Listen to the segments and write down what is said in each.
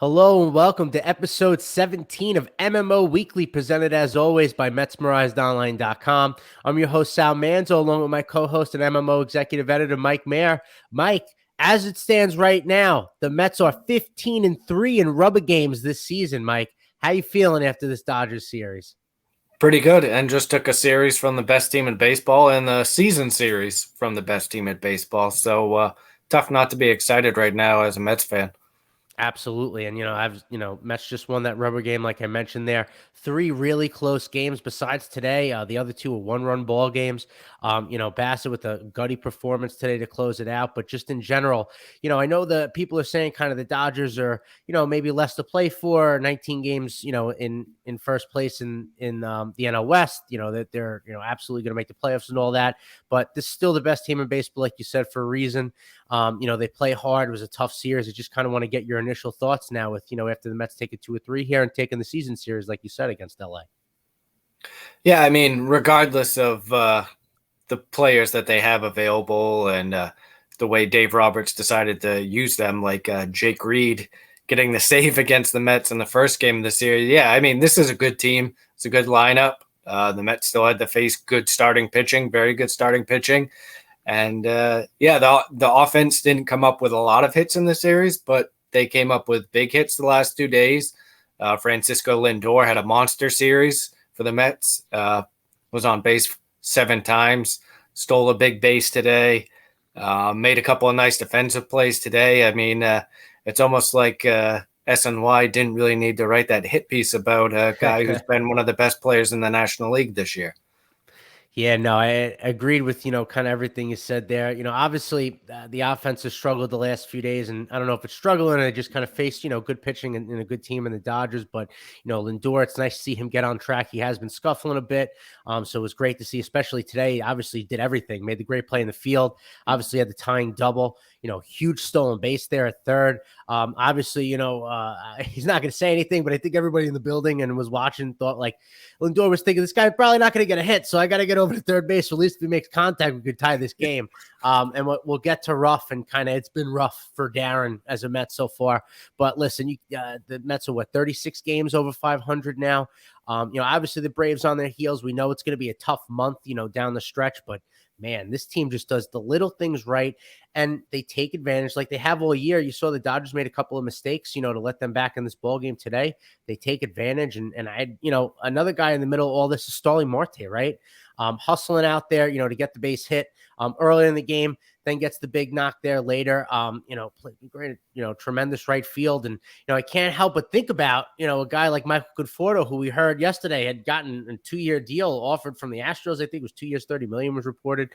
Hello and welcome to episode 17 of MMO Weekly, presented as always by MetsmerizedOnline.com. I'm your host, Sal Manzo, along with my co-host and MMO executive editor, Mike Mayer. Mike, as it stands right now, the Mets are 15-3 in rubber games this season, Mike. How you feeling after this Dodgers series? Pretty good, and just took a series from the best team in baseball and the season series from the best team in baseball. So tough not to be excited right now as a Mets fan. Absolutely. And, Mets just won that rubber game, like I mentioned there. 3 really close games besides today. The other 2 were one-run ball games. Bassett with a gutty performance today to close it out. But just in general, I know the people are saying kind of the Dodgers are, maybe less to play for, 19 games, in first place in the NL West, that they're, absolutely going to make the playoffs and all that. But this is still the best team in baseball, like you said, for a reason. They play hard. It was a tough series. I just kind of want to get your initial thoughts now with, after the Mets take a 2 or 3 here and taking the season series, like you said, against LA. Yeah, I mean, regardless of the players that they have available and the way Dave Roberts decided to use them, like Jake Reed getting the save against the Mets in the first game of the series. Yeah, I mean, this is a good team. It's a good lineup. The Mets still had to face good starting pitching, very good starting pitching. And the offense didn't come up with a lot of hits in the series, but they came up with big hits the last 2 days. Francisco Lindor had a monster series for the Mets, was on base 7 times, stole a big base today, made a couple of nice defensive plays today. I mean, it's almost like SNY didn't really need to write that hit piece about a guy who's been one of the best players in the National League this year. Yeah, no, I agreed with, kind of everything you said there. Obviously the offense has struggled the last few days, and I don't know if it's struggling or they just kind of faced, good pitching and a good team in the Dodgers. But, Lindor, it's nice to see him get on track. He has been scuffling a bit. So it was great to see, especially today. Obviously did everything, made the great play in the field, obviously had the tying double, huge stolen base there at third. Obviously, he's not going to say anything, but I think everybody in the building and was watching thought like Lindor was thinking, this guy's probably not going to get a hit. So I got to get over to third base. So at least if he makes contact, we could tie this game. And we'll get to rough, and kind of it's been rough for Darren as a Met so far. But listen, the Mets are 36 games over 500 now. Obviously the Braves on their heels. We know it's going to be a tough month, down the stretch, but man, this team just does the little things right, and they take advantage like they have all year. You saw the Dodgers made a couple of mistakes, to let them back in this ball game today. They take advantage, and I, another guy in the middle of all this is Starling Marte, right? Hustling out there, to get the base hit early in the game, then gets the big knock there later. Great, tremendous right field. And, I can't help but think about, a guy like Michael Conforto, who we heard yesterday had gotten a 2-year deal offered from the Astros. I think it was 2 years, $30 million was reported.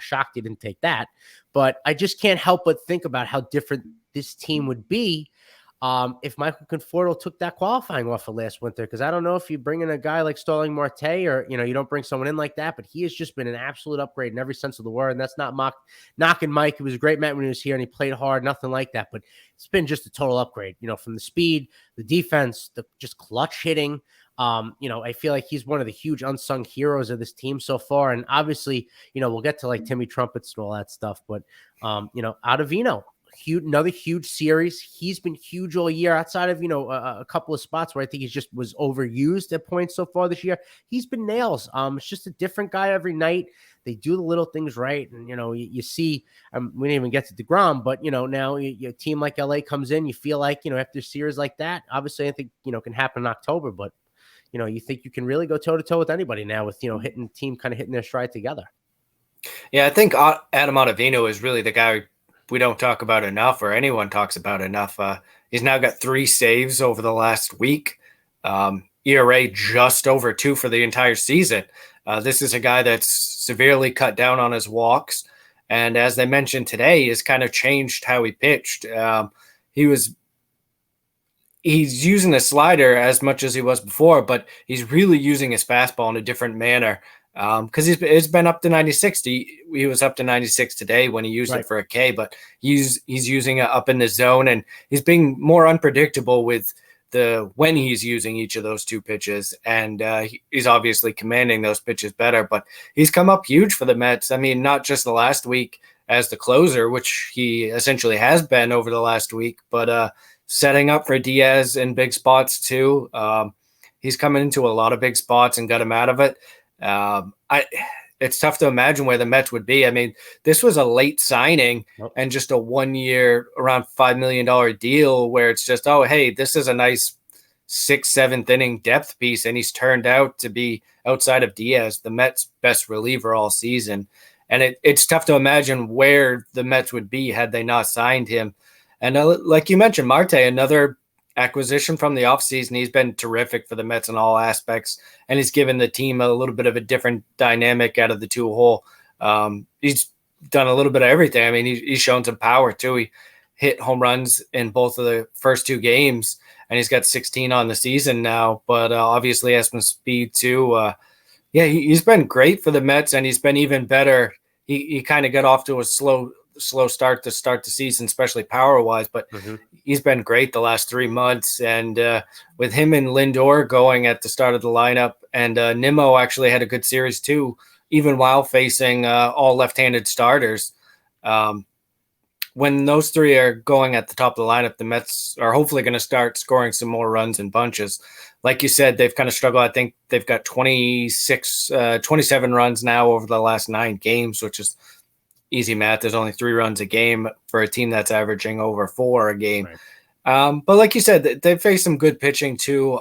Shocked he didn't take that. But I just can't help but think about how different this team would be if Michael Conforto took that qualifying offer last winter. Because I don't know if you bring in a guy like Starling Marte, or, you don't bring someone in like that, but he has just been an absolute upgrade in every sense of the word. And that's not knocking Mike. He was a great Met when he was here and he played hard, nothing like that. But it's been just a total upgrade, from the speed, the defense, the just clutch hitting. I feel like he's one of the huge unsung heroes of this team so far. And obviously, we'll get to like Timmy Trumpets and all that stuff, but, Ottavino, another huge series. He's been huge all year outside of, a couple of spots where I think he just was overused at points so far this year. He's been nails. It's just a different guy every night. They do the little things right. And, you see, we didn't even get to Degrom, but, now a team like LA comes in, you feel like, after a series like that, obviously I think, can happen in October, but, you think you can really go toe to toe with anybody now with, hitting the team kind of hitting their stride together. Yeah, I think Adam Ottavino is really the guy we don't talk about enough, or anyone talks about enough. He's now got 3 saves over the last week. ERA just over 2 for the entire season. This is a guy that's severely cut down on his walks. And as they mentioned today, has kind of changed how he pitched. He's using a slider as much as he was before, but he's really using his fastball in a different manner. Because it's been up to 96. He was up to 96 today when he used it for a K, but he's using it up in the zone, and he's being more unpredictable with when he's using each of those 2 pitches, and he's obviously commanding those pitches better. But he's come up huge for the Mets. I mean, not just the last week as the closer, which he essentially has been over the last week, but setting up for Diaz in big spots too. He's coming into a lot of big spots and got him out of it. It's tough to imagine where the Mets would be. I mean, this was a late signing and just a 1 year, around $5 million deal where it's just, oh, hey, this is a nice 6th, 7th inning depth piece. And he's turned out to be, outside of Diaz, the Mets' best reliever all season. And it's tough to imagine where the Mets would be had they not signed him. And like you mentioned, Marte, another acquisition from the offseason. He's been terrific for the Mets in all aspects, and he's given the team a little bit of a different dynamic out of the two-hole. He's done a little bit of everything. I mean, he's shown some power, too. He hit home runs in both of the first 2 games, and he's got 16 on the season now, but obviously has some speed, too. He's been great for the Mets, and he's been even better. He kind of got off to a slow start to start the season, especially power-wise, but he's been great the last 3 months. And with him and Lindor going at the start of the lineup, and Nimmo actually had a good series too, even while facing all left-handed starters. When those 3 are going at the top of the lineup, the Mets are hopefully going to start scoring some more runs in bunches. Like you said, they've kind of struggled. I think they've got 27 runs now over the last 9 games, which is easy math. There's only 3 runs a game for a team that's averaging over 4 a game. Right. But like you said, they face some good pitching too.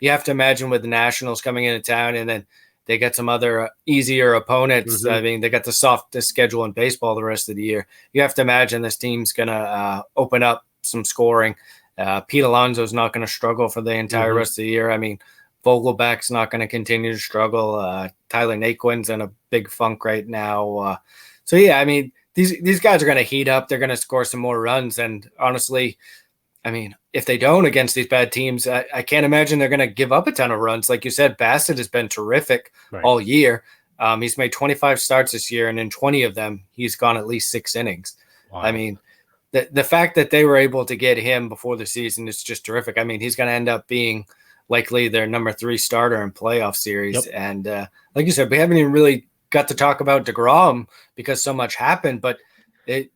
You have to imagine with the Nationals coming into town, and then they get some other easier opponents. I mean, they got the softest schedule in baseball the rest of the year. You have to imagine this team's going to open up some scoring. Pete Alonso's not going to struggle for the entire rest of the year. I mean, Vogelback's not going to continue to struggle. Tyler Naquin's in a big funk right now. So, yeah, I mean, these guys are going to heat up. They're going to score some more runs. And honestly, I mean, if they don't against these bad teams, I can't imagine they're going to give up a ton of runs. Like you said, Bassett has been terrific all year. He's made 25 starts this year, and in 20 of them, he's gone at least 6 innings. Wow. I mean, the fact that they were able to get him before the season is just terrific. I mean, he's going to end up being likely their number 3 starter in playoff series. Yep. And like you said, we haven't even really got to talk about Degrom because so much happened, but he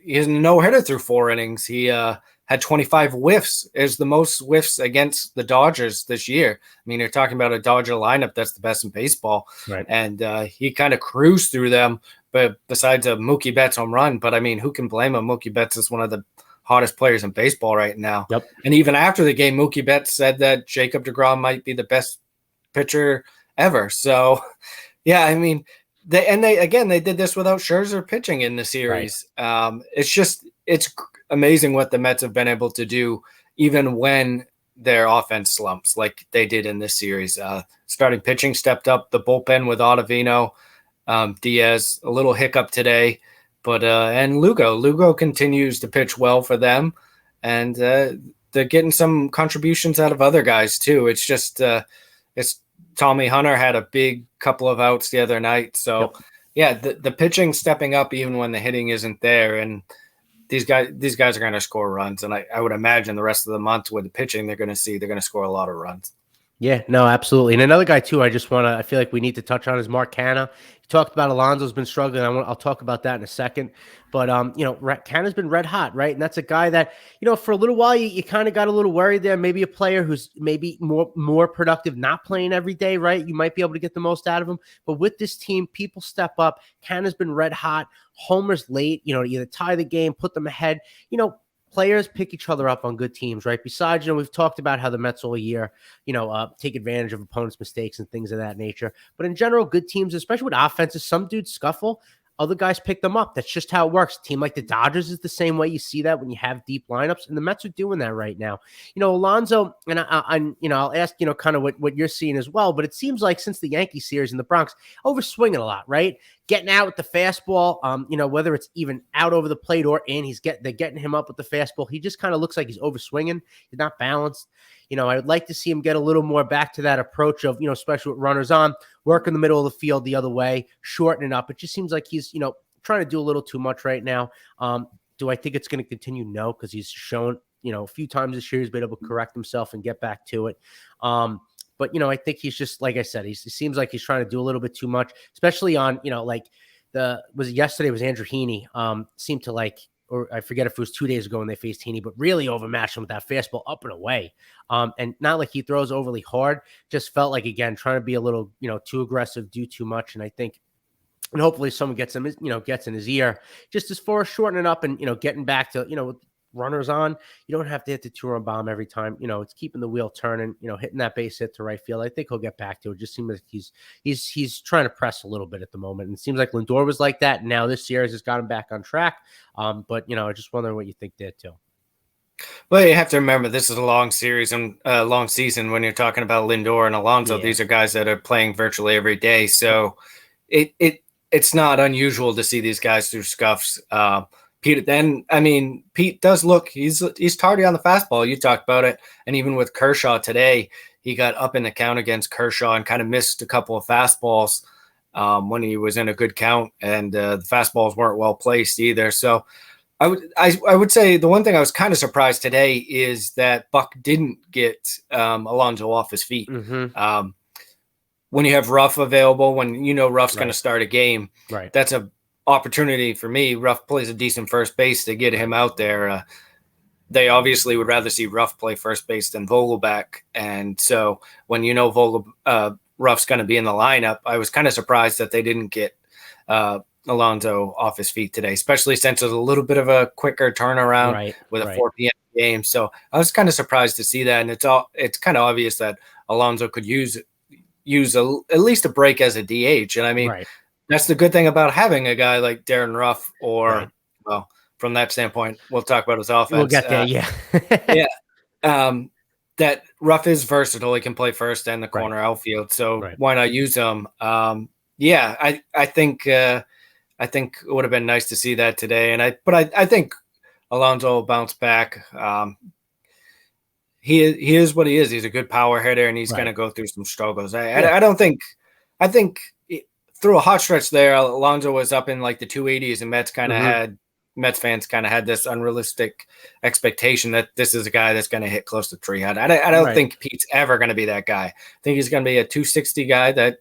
has no hitter through 4 innings. He had 25 whiffs. Is the most whiffs against the Dodgers this year. I mean, you're talking about a Dodger lineup that's the best in baseball. Right. And he kind of cruised through them, but besides a Mookie Betts home run. But I mean, who can blame him? Mookie Betts is one of the hottest players in baseball right now. Yep. And even after the game, Mookie Betts said that Jacob Degrom might be the best pitcher ever. So, yeah, I mean, they did this without Scherzer pitching in the series. Right. It's amazing what the Mets have been able to do, even when their offense slumps, like they did in this series. Starting pitching stepped up, the bullpen with Ottavino, Diaz, a little hiccup today, but and Lugo continues to pitch well for them, and they're getting some contributions out of other guys too. It's just it's Tommy Hunter had a big couple of outs the other night, so yeah, the pitching stepping up even when the hitting isn't there, and these guys are going to score runs, and I would imagine the rest of the month with the pitching they're going to score a lot of runs. Yeah, no, absolutely. And another guy too, I feel like we need to touch on is Mark Canha. You talked about Alonso's been struggling. I'll talk about that in a second. But Canha's been red hot, right? And that's a guy that, for a little while you kind of got a little worried there. Maybe a player who's maybe more productive, not playing every day, right? You might be able to get the most out of him. But with this team, people step up. Canha's been red hot. Homers late, either tie the game, put them ahead. Players pick each other up on good teams, right? Besides, we've talked about how the Mets all year, take advantage of opponents' mistakes and things of that nature. But in general, good teams, especially with offenses, some dudes scuffle, other guys pick them up. That's just how it works. A team like the Dodgers is the same way. You see that when you have deep lineups, and the Mets are doing that right now. Alonso, and I'll ask, kind of what you're seeing as well, but it seems like since the Yankee series in the Bronx, overswinging a lot, right? Getting out with the fastball, whether it's even out over the plate or in, they're getting him up with the fastball. He just kind of looks like he's overswinging. He's not balanced. I would like to see him get a little more back to that approach of, especially with runners on, work in the middle of the field the other way, shorten it up. It just seems like he's, trying to do a little too much right now. Do I think it's going to continue? No, because he's shown, a few times this year he's been able to correct himself and get back to it. But, I think he's just, like I said, it seems like he's trying to do a little bit too much, especially on, yesterday was Andrew Heaney, seemed to or I forget if it was 2 days ago when they faced Heaney, but really overmatched him with that fastball up and away. And not like he throws overly hard, just felt like, again, trying to be a little, too aggressive, do too much. And I think, and hopefully someone gets him, gets in his ear just as far as shortening up and, getting back to, with runners on. You don't have to hit the 2-run bomb every time. It's keeping the wheel turning, hitting that base hit to right field. I think he'll get back to it. Just seems like he's trying to press a little bit at the moment. And it seems like Lindor was like that. Now this series has got him back on track. But, I just wonder what you think there too. Well, you have to remember this is a long series and long season when you're talking about Lindor and Alonso. Yeah. These are guys that are playing virtually every day. So it's not unusual to see these guys through scuffs. Pete does look, he's tardy on the fastball. You talked about it. And even with Kershaw today, he got up in the count against Kershaw and kind of missed a couple of fastballs when he was in a good count, and the fastballs weren't well placed either. So I would say the one thing I was kind of surprised today is that Buck didn't get Alonso off his feet. Mm-hmm. When you have Ruff available, when Ruff's going to start a game, that's a opportunity for me. Ruff plays a decent first base to get him out there. They obviously would rather see Ruff play first base than Vogelback. And so when Ruff's going to be in the lineup, I was kind of surprised that they didn't get Alonso off his feet today, especially since it was a little bit of a quicker turnaround with a 4 p.m. game. So I was kind of surprised to see that. And it's kind of obvious that Alonso could use at least a break as a DH. And that's the good thing about having a guy like Darren Ruff, or well, from that standpoint, we'll talk about his offense. We'll get there, that Ruff is versatile. He can play first and the corner outfield. So why not use him? I think it would have been nice to see that today. But I think Alonso will bounce back. He is what he is. He's a good power hitter, and he's going to go through some struggles. I think through a hot stretch there, Alonso was up in like the 280s, and Mets fans kind of had this unrealistic expectation that this is a guy that's going to hit close to 300. I don't think Pete's ever going to be that guy. I think he's going to be a 260 guy that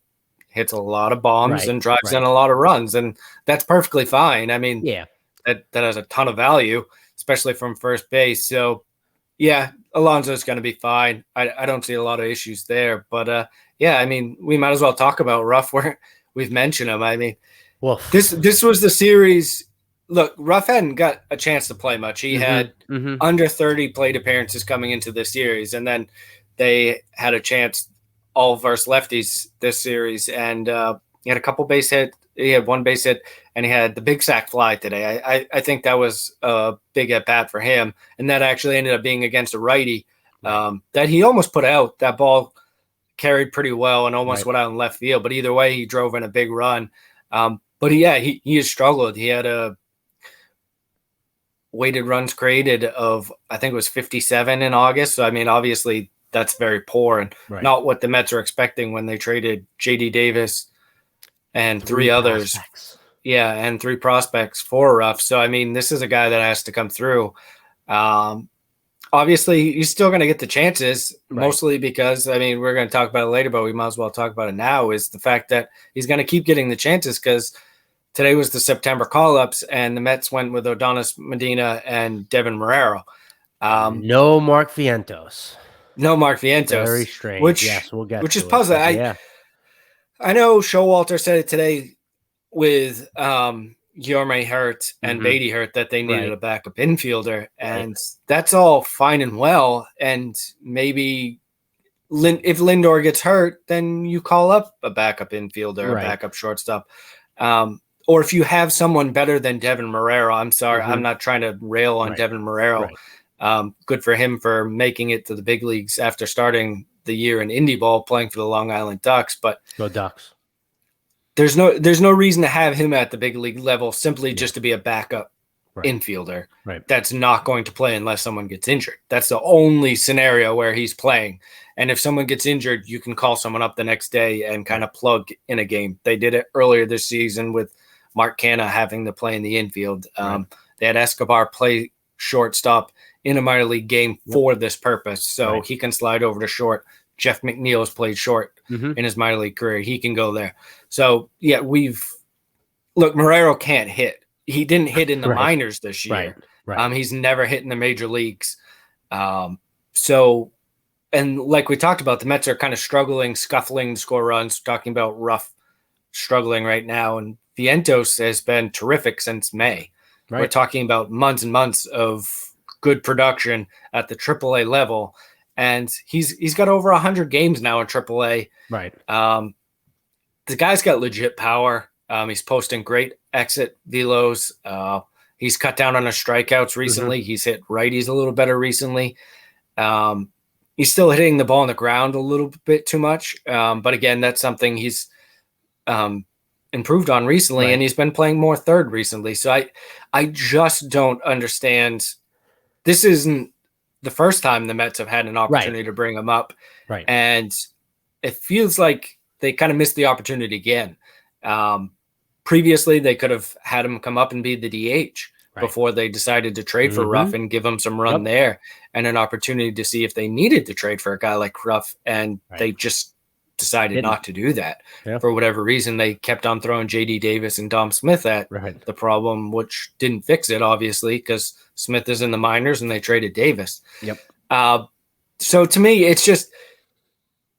hits a lot of bombs and drives in a lot of runs, and that's perfectly fine. That has a ton of value, especially from first base. So, Alonso's going to be fine. I don't see a lot of issues there. But, we might as well talk about Ruff where we've mentioned him. This was the series. Look, Ruff hadn't got a chance to play much. He had under 30 plate appearances coming into this series, and then they had a chance all versus lefties this series, and he had a couple base hit. He had one base hit, and he had the big sac fly today. I think that was a big at bat for him, and that actually ended up being against a righty that he almost put out. That ball carried pretty well and almost went out in left field, but either way, he drove in a big run. But he has struggled. He had a weighted runs created of, I think it was 57 in August. So, obviously that's very poor and not what the Mets are expecting when they traded JD Davis and three others. And 3 prospects for Ruff. So, this is a guy that has to come through. Obviously, he's still going to get the chances, mostly because, we're going to talk about it later, but we might as well talk about it now, is the fact that he's going to keep getting the chances because today was the September call-ups, and the Mets went with Adonis Medina and Devin Marrero. No Mark Vientos. Very strange. We'll get which is puzzling. I know Showalter said it today with Guillorme hurt and Beatty hurt that they needed a backup infielder, and that's all fine and well. And maybe if Lindor gets hurt, then you call up a backup infielder, a backup shortstop. Or if you have someone better than Devin Marrero, I'm sorry, I'm not trying to rail on Devin Marrero. Good for him for making it to the big leagues after starting the year in indie ball, playing for the Long Island Ducks. But go Ducks. There's no reason to have him at the big league level simply just to be a backup infielder. That's not going to play unless someone gets injured. That's the only scenario where he's playing. And if someone gets injured, you can call someone up the next day and kind of plug in a game. They did it earlier this season with Mark Canha having to play in the infield. They had Escobar play shortstop in a minor league game for this purpose. So he can slide over to short. Jeff McNeil has played short in his minor league career. He can go there. So, Marrero can't hit. he didn't hit in the Right. minors this year. Right. He's never hit in the major leagues. So, and like we talked about, the Mets are kind of struggling, scuffling to score runs, talking about Ruff struggling right now. And Vientos has been terrific since May. Right. We're talking about months and months of good production at the AAA level. And he's got over 100 games now in AAA. Right. The guy's got legit power. He's posting great exit velos. He's cut down on his strikeouts recently. He's hit righties a little better recently. He's still hitting the ball on the ground a little bit too much. But again, that's something he's improved on recently, and he's been playing more third recently. So I just don't understand. This isn't the first time the Mets have had an opportunity to bring him up. Right. And it feels like they kind of missed the opportunity again. Previously, they could have had him come up and be the DH before they decided to trade for Ruff and give him some run there, and an opportunity to see if they needed to trade for a guy like Ruff, and they just decided not to do that. For whatever reason. They kept on throwing JD Davis and Dom Smith at the problem, which didn't fix it, obviously, because Smith is in the minors and they traded Davis. So to me, it's just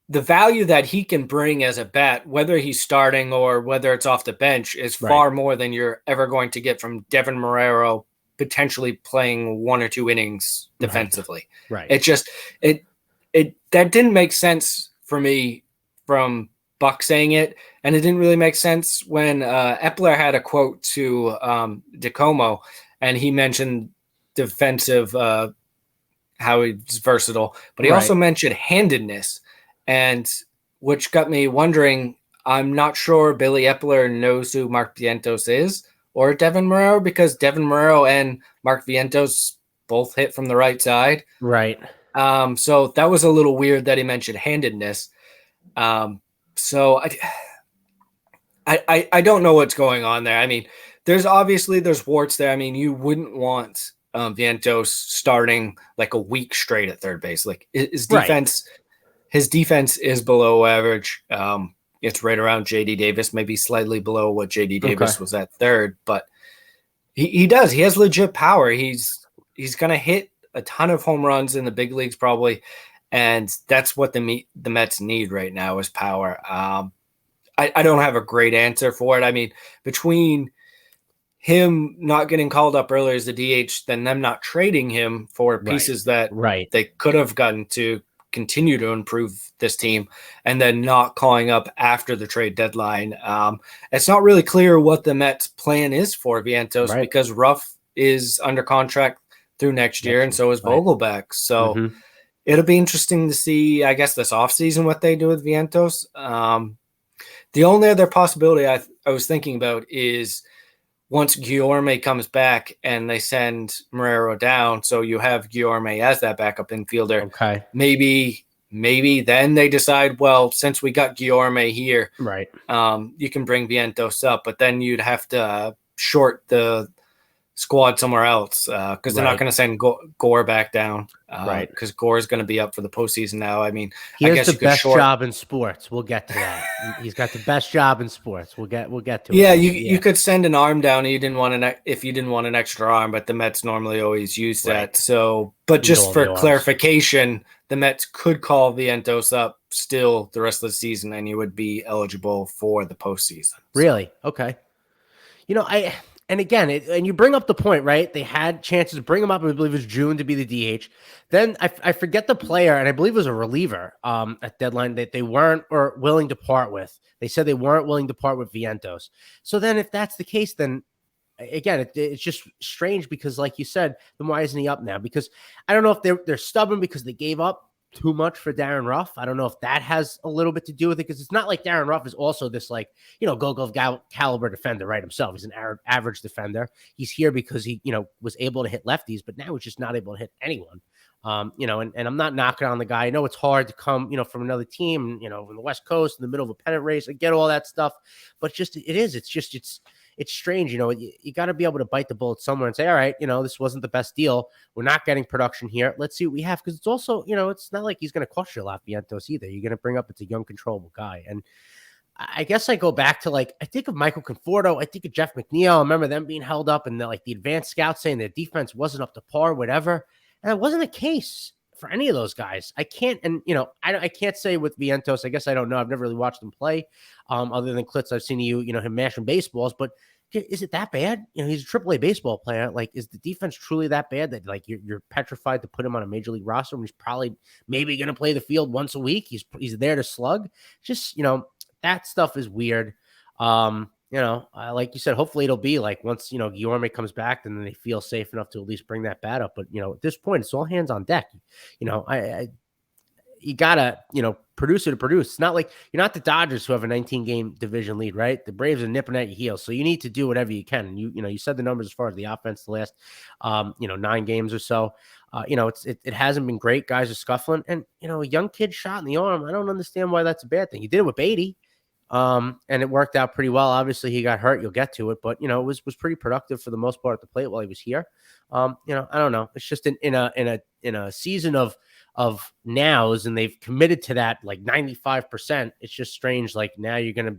the value that he can bring as a bat, whether he's starting or whether it's off the bench, is far more than you're ever going to get from Devin Marrero potentially playing 1 or 2 innings defensively. It just that didn't make sense for me from Buck saying it, and it didn't really make sense when Epler had a quote to DeComo, and he mentioned defensive how he's versatile, but he also mentioned handedness. And which got me wondering, I'm not sure Billy Epler knows who Mark Vientos is or Devin Marrero, because Devin Marrero and Mark Vientos both hit from the right side. So that was a little weird that he mentioned handedness. So I don't know what's going on there. I mean, there's warts there. I mean, you wouldn't want Vientos starting like a week straight at third base. Like his defense. His defense is below average. It's right around JD Davis, maybe slightly below what JD Davis was at third, but he does. He has legit power. He's going to hit a ton of home runs in the big leagues probably, and that's what the Mets need right now is power. I don't have a great answer for it. I mean, between him not getting called up earlier as the DH, then them not trading him for pieces that they could have gotten to continue to improve this team, and then not calling up after the trade deadline. It's not really clear what the Mets plan is for Vientos because Ruff is under contract through next year, and so is Vogelback. So it'll be interesting to see, I guess, this offseason what they do with Vientos. The only other possibility I was thinking about is once Guillorme comes back and they send Marrero down, so you have Guillorme as that backup infielder. Maybe then they decide, well, since we got Guillorme here, you can bring Vientos up, but then you'd have to short the squad somewhere else because they're not going to send Gore back down because Gore is going to be up for the postseason now. I mean, he has the best job in sports. We'll get to that. He's got the best job in sports. We'll get to it. You could send an arm down. If you didn't want an extra arm, but the Mets normally always use that. So, but just for clarification, the Mets could call Vientos up still the rest of the season, and you would be eligible for the postseason. Really? Okay. And again, and you bring up the point, right? They had chances to bring him up, I believe it was June, to be the DH. Then I forget the player, and I believe it was a reliever at deadline that they weren't willing to part with. They said they weren't willing to part with Vientos. So then if that's the case, then again, it's just strange because like you said, then why isn't he up now? Because I don't know if they're stubborn because they gave up too much for Darren Ruff. I don't know if that has a little bit to do with it because it's not like Darren Ruff is also this gold glove caliber defender, right? Himself, he's an average defender. He's here because he was able to hit lefties, but now he's just not able to hit anyone. And I'm not knocking on the guy. I know it's hard to come, from another team, from the West Coast in the middle of a pennant race. I get all that stuff, but it's strange. You got to be able to bite the bullet somewhere and say, all right, this wasn't the best deal. We're not getting production here. Let's see what we have. Cause it's also, it's not like he's going to cost you a lot, Vientos, either. You're going to bring up, it's a young, controllable guy. And I guess I go back to like, I think of Michael Conforto, I think of Jeff McNeil. I remember them being held up and the advanced scouts saying their defense wasn't up to par, whatever. And it wasn't the case for any of those guys. I can't, and I can't say with Vientos. I guess I don't know. I've never really watched him play, other than clips I've seen him mashing baseballs. But is it that bad? He's a AAA baseball player. Like, is the defense truly that bad that like you're petrified to put him on a major league roster when he's probably maybe going to play the field once a week? He's there to slug. Just that stuff is weird. Like you said, hopefully it'll be like once Guillorme comes back, then they feel safe enough to at least bring that bat up. But at this point, it's all hands on deck. You gotta produce it to produce. It's not like you're not the Dodgers who have a 19-game division lead, right? The Braves are nipping at your heels, so you need to do whatever you can. And you said the numbers as far as the offense the last 9 games or so. It hasn't been great. Guys are scuffling, and a young kid shot in the arm. I don't understand why that's a bad thing. He did it with Beatty. And it worked out pretty well. Obviously, he got hurt. You'll get to it, but it was pretty productive for the most part at the plate while he was here. I don't know. It's just in a season of nows, and they've committed to that like 95%. It's just strange. Like now you're gonna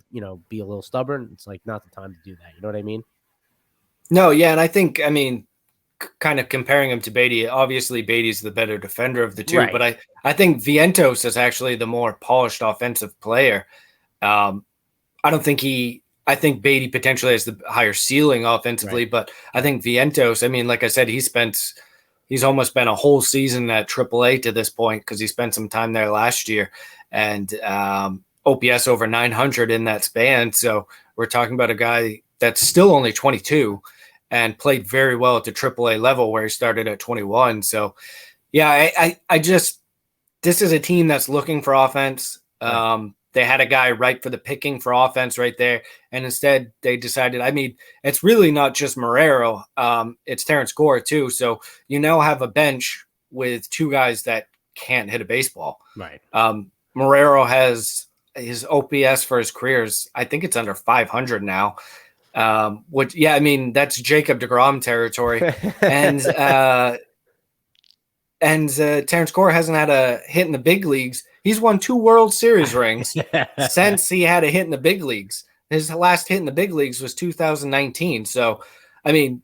be a little stubborn. It's like not the time to do that. You know what I mean? No, yeah, and I think kind of comparing him to Beatty. Obviously, Beatty's the better defender of the two, right. but I think Vientos is actually the more polished offensive player. I think Beatty potentially has the higher ceiling offensively, right. But I think Vientos, like I said, he's almost been a whole season at AAA to this point because he spent some time there last year, and OPS over 900 in that span. So we're talking about a guy that's still only 22 and played very well at the AAA level where he started at 21. So yeah, I just, this is a team that's looking for offense. Right. They had a guy ripe for the picking for offense right there. And instead they decided, it's really not just Marrero. It's Terrence Gore too. So you now have a bench with 2 guys that can't hit a baseball. Right. Marrero has his OPS for his careers. I think it's under 500 now. That's Jacob Degrom territory. And Terrence Gore hasn't had a hit in the big leagues. He's won 2 World Series rings since he had a hit in the big leagues. His last hit in the big leagues was 2019. So,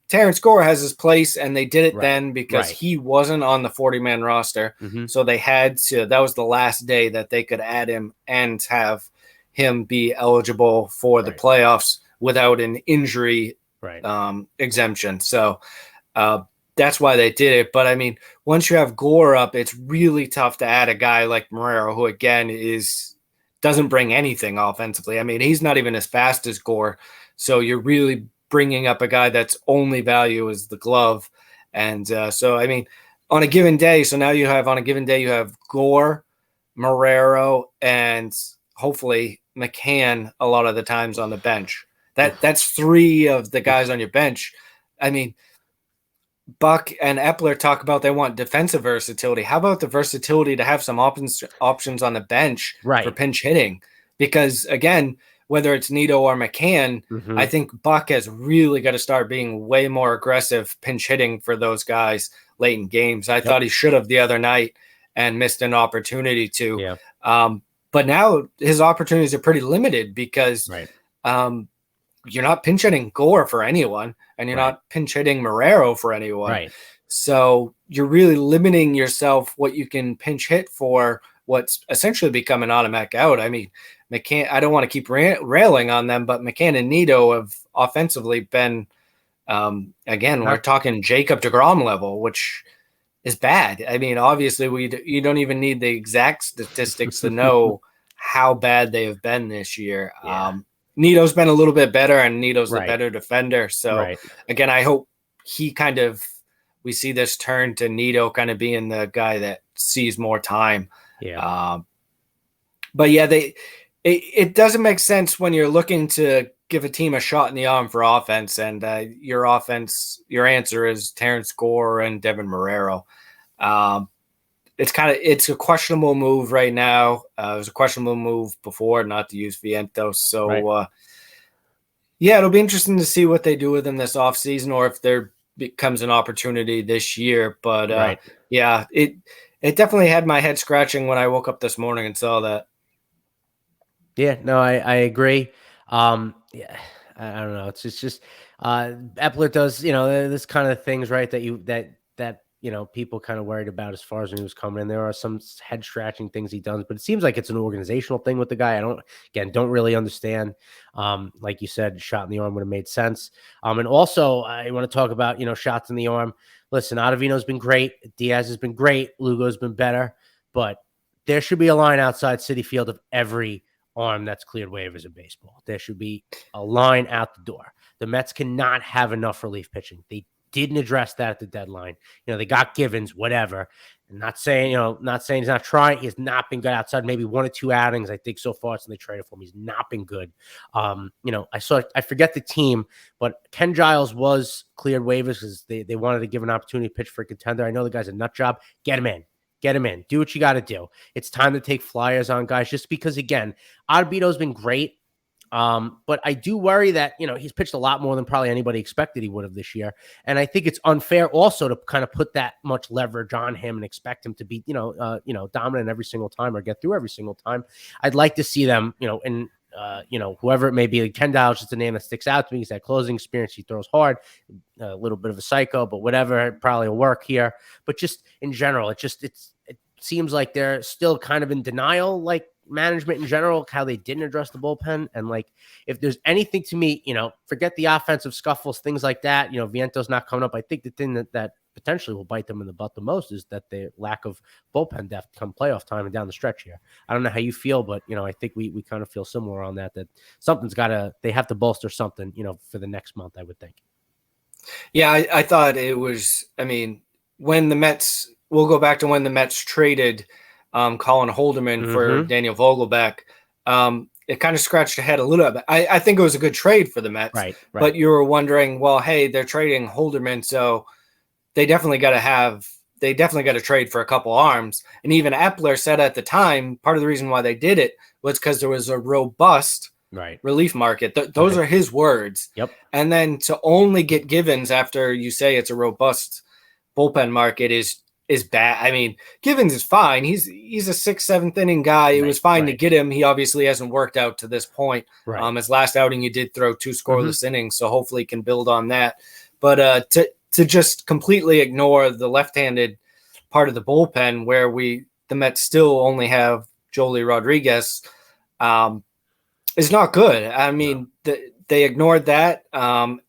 Terrence Gore has his place, and they did it then because he wasn't on the 40-man roster. Mm-hmm. So they had to, that was the last day that they could add him and have him be eligible for the playoffs without an injury exemption. So, that's why they did it. But once you have Gore up, it's really tough to add a guy like Marrero, who again doesn't bring anything offensively. He's not even as fast as Gore. So you're really bringing up a guy that's only value is the glove. And on a given day, you have Gore, Marrero, and hopefully McCann a lot of the times on the bench. That's 3 of the guys on your bench. Buck and Epler talk about they want defensive versatility. How about the versatility to have some options on the bench for pinch hitting? Because, again, whether it's Nito or McCann, I think Buck has really got to start being way more aggressive pinch hitting for those guys late in games. I thought he should have the other night and missed an opportunity to. Yeah. But now his opportunities are pretty limited because you're not pinch hitting Gore for anyone, and you're not pinch hitting Marrero for anyone. Right. So you're really limiting yourself what you can pinch hit for what's essentially become an automatic out. McCann, I don't want to keep railing on them, but McCann and Nito have offensively been, we're talking Jacob Degrom level, which is bad. Obviously you don't even need the exact statistics to know how bad they have been this year. Yeah. Nito's been a little bit better, and Nito's the better defender. So again, I hope we see this turn to Nito kind of being the guy that sees more time. Yeah. But yeah, it doesn't make sense when you're looking to give a team a shot in the arm for offense, and your answer is Terrence Gore and Devin Marrero. It's a questionable move right now. It was a questionable move before not to use Vientos. So, it'll be interesting to see what they do with him this offseason, or if there becomes an opportunity this year. But, it definitely had my head scratching when I woke up this morning and saw that. Yeah, no, I agree. Yeah, I don't know. It's just Epler does, this kind of things, right? That people kind of worried about as far as when he was coming in. There are some head scratching things he does, but it seems like it's an organizational thing with the guy. I don't really understand. Like you said, shot in the arm would have made sense. And also I want to talk about, shots in the arm. Listen, Ottavino's been great. Diaz has been great. Lugo's been better, but there should be a line outside Citi Field of every arm that's cleared waivers in baseball. There should be a line out the door. The Mets cannot have enough relief pitching. They didn't address that at the deadline. They got Givens, whatever. I'm not saying he's not trying. He has not been good outside maybe 1 or 2 outings, I think, so far since they traded for him. He's not been good. I forget the team, but Ken Giles was cleared waivers because they wanted to give an opportunity to pitch for a contender. I know the guy's a nut job. Get him in. Get him in. Do what you got to do. It's time to take flyers on guys just because, again, Ottavino's been great. But I do worry that, he's pitched a lot more than probably anybody expected he would have this year. And I think it's unfair also to kind of put that much leverage on him and expect him to be, dominant every single time or get through every single time. I'd like to see them, whoever it may be. Like Ken Giles is just a name that sticks out to me. He's that closing experience. He throws hard, a little bit of a psycho, but whatever, it probably will work here. But just in general, it seems like they're still kind of in denial, like management in general, how they didn't address the bullpen. And like, if there's anything to me, forget the offensive scuffles, things like that, Vientos not coming up. I think the thing that potentially will bite them in the butt the most is that the lack of bullpen depth come playoff time and down the stretch here. I don't know how you feel, but, I think we kind of feel similar on that they have to bolster something, for the next month, I would think. Yeah, I thought it was, when the Mets, we'll go back to when the Mets traded Colin Holderman for Daniel Vogelbach. It kind of scratched ahead a little bit. I think it was a good trade for the Mets, right. But you were wondering, well, hey, they're trading Holderman, so they definitely got to trade for a couple arms. And even Epler said at the time, part of the reason why they did it was because there was a robust relief market. Those are his words. Yep. And then to only get Givens after you say it's a robust bullpen market is bad. Givens is fine. He's a 6th, 7th inning guy. It was fine to get him. He obviously hasn't worked out to this point. His last outing, he did throw 2 scoreless innings, so hopefully he can build on that. But to just completely ignore the left-handed part of the bullpen where the Mets still only have Joely Rodriguez is not good. They ignored that.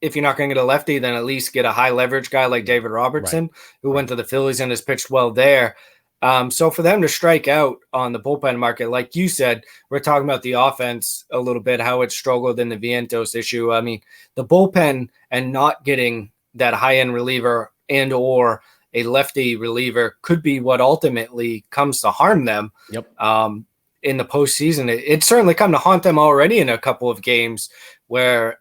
If you're not going to get a lefty, then at least get a high leverage guy like David Robertson, who went to the Phillies and has pitched well there. So for them to strike out on the bullpen market, like you said, we're talking about the offense a little bit, how it struggled in the Vientos issue. The bullpen and not getting that high-end reliever and or a lefty reliever could be what ultimately comes to harm them. Yep. In the postseason. It's certainly come to haunt them already in a couple of games where,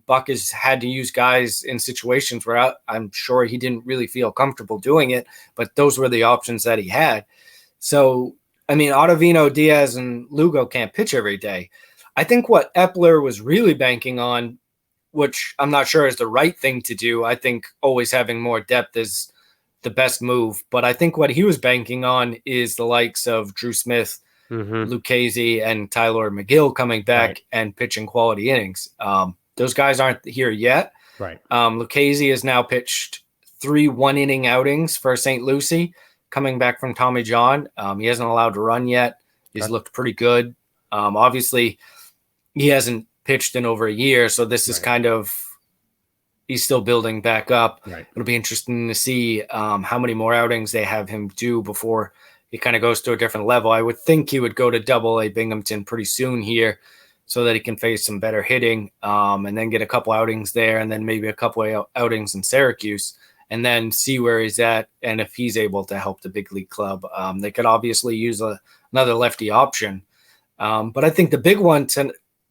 Buck has had to use guys in situations where I'm sure he didn't really feel comfortable doing it, but those were the options that he had. So, Ottavino, Diaz, and Lugo can't pitch every day. I think what Epler was really banking on, which I'm not sure is the right thing to do, I think always having more depth is the best move, but I think what he was banking on is the likes of Drew Smith, Lucchesi, and Tyler McGill coming back and pitching quality innings. Those guys aren't here yet. Lucchesi has now pitched 3 one-inning outings for St. Lucie, coming back from Tommy John. He hasn't allowed to run yet. He's looked pretty good. Obviously, he hasn't pitched in over a year, so this is kind of he's still building back up. It'll be interesting to see how many more outings they have him do before he kind of goes to a different level. I would think he would go to Double-A Binghamton pretty soon here so that he can face some better hitting and then get a couple outings there and then maybe a couple of outings in Syracuse and then see where he's at and if he's able to help the big league club. They could obviously use another lefty option. But I think the big one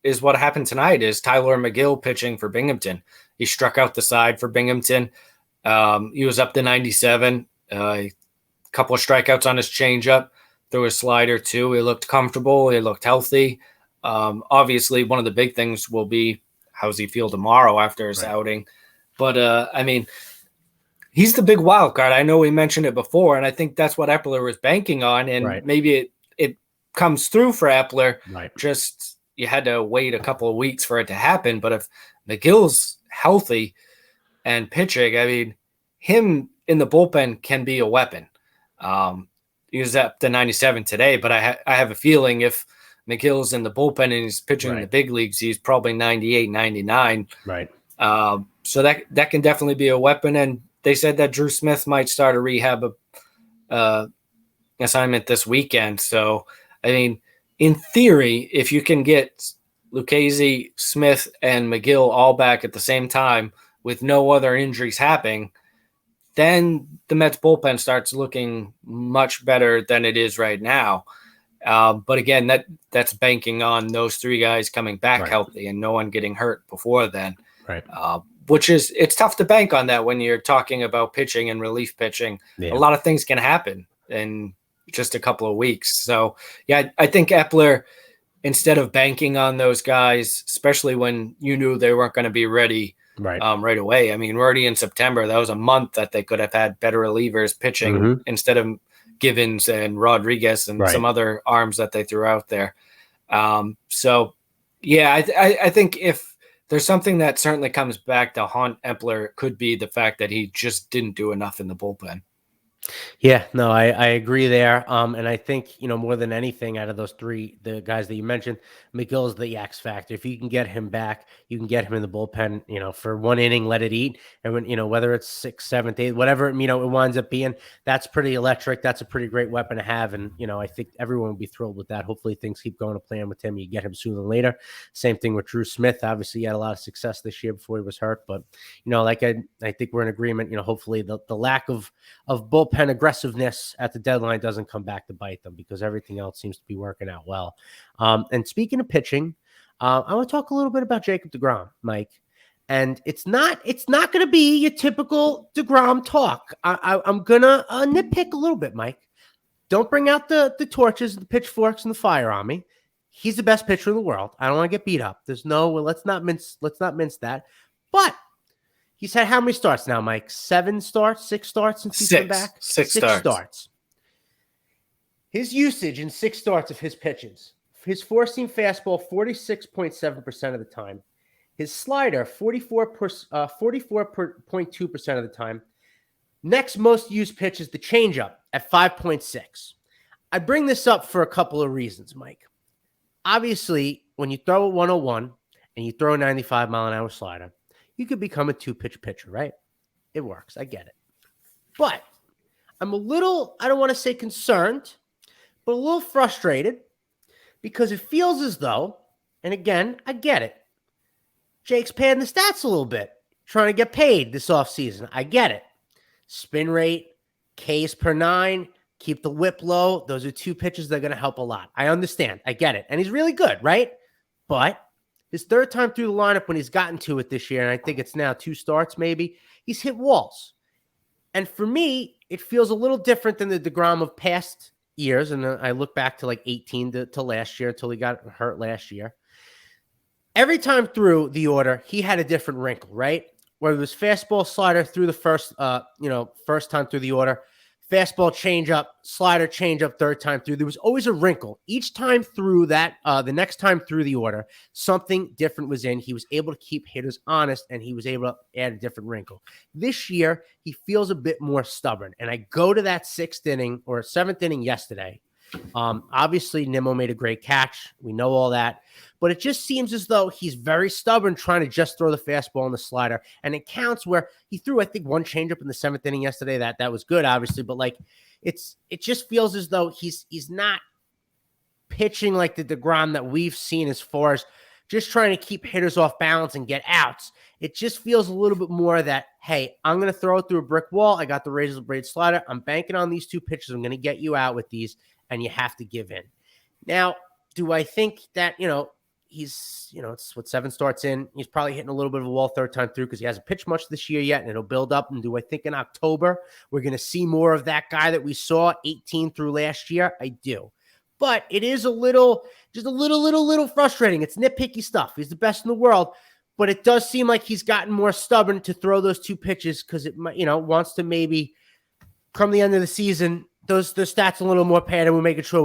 is what happened tonight is Tyler McGill pitching for Binghamton. He struck out the side for Binghamton. He was up to 97. Couple of strikeouts on his changeup, threw a slider too. He looked comfortable. He looked healthy. Obviously, one of the big things will be how's he feel tomorrow after his outing. But, he's the big wild card. I know we mentioned it before, and I think that's what Epler was banking on, and maybe it comes through for Epler. Right. Just you had to wait a couple of weeks for it to happen. But if McGill's healthy and pitching, I mean, him in the bullpen can be a weapon. He was up to 97 today, but I have a feeling if McGill's in the bullpen and he's pitching in the big leagues, he's probably 98, 99. Right. So that can definitely be a weapon. And they said that Drew Smith might start a rehab assignment this weekend. So, I mean, in theory, if you can get Lucchesi, Smith, and McGill all back at the same time with no other injuries happening, then the Mets bullpen starts looking much better than it is right now. But again, that's banking on those three guys coming back healthy and no one getting hurt before then. Right. Which is, it's tough to bank on that when you're talking about pitching and relief pitching. Yeah. A lot of things can happen in just a couple of weeks. So, yeah, I think Epler, instead of banking on those guys, especially when you knew they weren't going to be ready right away. I mean, we're already in September. That was a month that they could have had better relievers pitching instead of Givens and Rodriguez and some other arms that they threw out there. So, yeah, I think if there's something that certainly comes back to haunt Epler, it could be the fact that he just didn't do enough in the bullpen. Yeah, no, I agree there. And I think, more than anything out of those three, the guys that you mentioned, McGill is the X factor. If you can get him back, you can get him in the bullpen, for one inning, let it eat. And when, whether it's 6th, 7th, 8th, whatever, it winds up being, that's pretty electric. That's a pretty great weapon to have. And, I think everyone will be thrilled with that. Hopefully things keep going to plan with him. You get him sooner than later. Same thing with Drew Smith. Obviously he had a lot of success this year before he was hurt, but like I think we're in agreement, hopefully the lack of bullpen aggressiveness at the deadline doesn't come back to bite them because everything else seems to be working out well. And speaking of pitching, I want to talk a little bit about Jacob Degrom, Mike. And it's not going to be your typical Degrom talk. I'm going to nitpick a little bit, Mike. Don't bring out the torches, the pitchforks, and the fire on me. He's the best pitcher in the world. I don't want to get beat up. Let's not mince that. But he's had how many starts now, Mike? 6 starts since he's been back? 6 starts. His usage in 6 starts of his pitches. His four-seam fastball, 46.7% of the time. His slider, 44.2% of the time. Next most used pitch is the changeup at 5.6. I bring this up for a couple of reasons, Mike. Obviously, when you throw a 101 and you throw a 95-mile-an-hour slider, you could become a 2-pitch pitcher, right? It works. I get it. But I'm a little, I don't want to say concerned, but a little frustrated because it feels as though, and again, I get it, Jake's padding the stats a little bit, trying to get paid this offseason. I get it. Spin rate, Ks per 9, keep the whip low. Those are 2 pitches that are going to help a lot. I understand. I get it. And he's really good, right? But his 3rd time through the lineup when he's gotten to it this year, and I think it's now 2 starts maybe, he's hit walls. And for me, it feels a little different than the Degrom of past years. And I look back to like 18 to last year until he got hurt last year. Every time through the order, he had a different wrinkle, right? Whether it was fastball, slider through the first time through the order, fastball, changeup, slider, changeup, 3rd time through. There was always a wrinkle. Each time through that, the next time through the order, something different was in. He was able to keep hitters honest, and he was able to add a different wrinkle. This year, he feels a bit more stubborn. And I go to that 6th inning or 7th inning yesterday. Obviously, Nimmo made a great catch. We know all that. But it just seems as though he's very stubborn trying to just throw the fastball and the slider. And it counts where he threw, I think, 1 changeup in the 7th inning yesterday. That was good, obviously. But, like, it just feels as though he's not pitching like the Degrom that we've seen as far as just trying to keep hitters off balance and get outs. It just feels a little bit more that, hey, I'm going to throw it through a brick wall. I got the razor blade slider. I'm banking on these 2 pitches. I'm going to get you out with these, and you have to give in. Now, do I think that, he's, it's what 7 starts in. He's probably hitting a little bit of a wall 3rd time through because he hasn't pitched much this year yet, and it'll build up. And do I think in October we're going to see more of that guy that we saw 18 through last year? I do. But it is a little frustrating. It's nitpicky stuff. He's the best in the world, but it does seem like he's gotten more stubborn to throw those 2 pitches because it might, wants to maybe come the end of the season those stats a little more padded. We're making sure,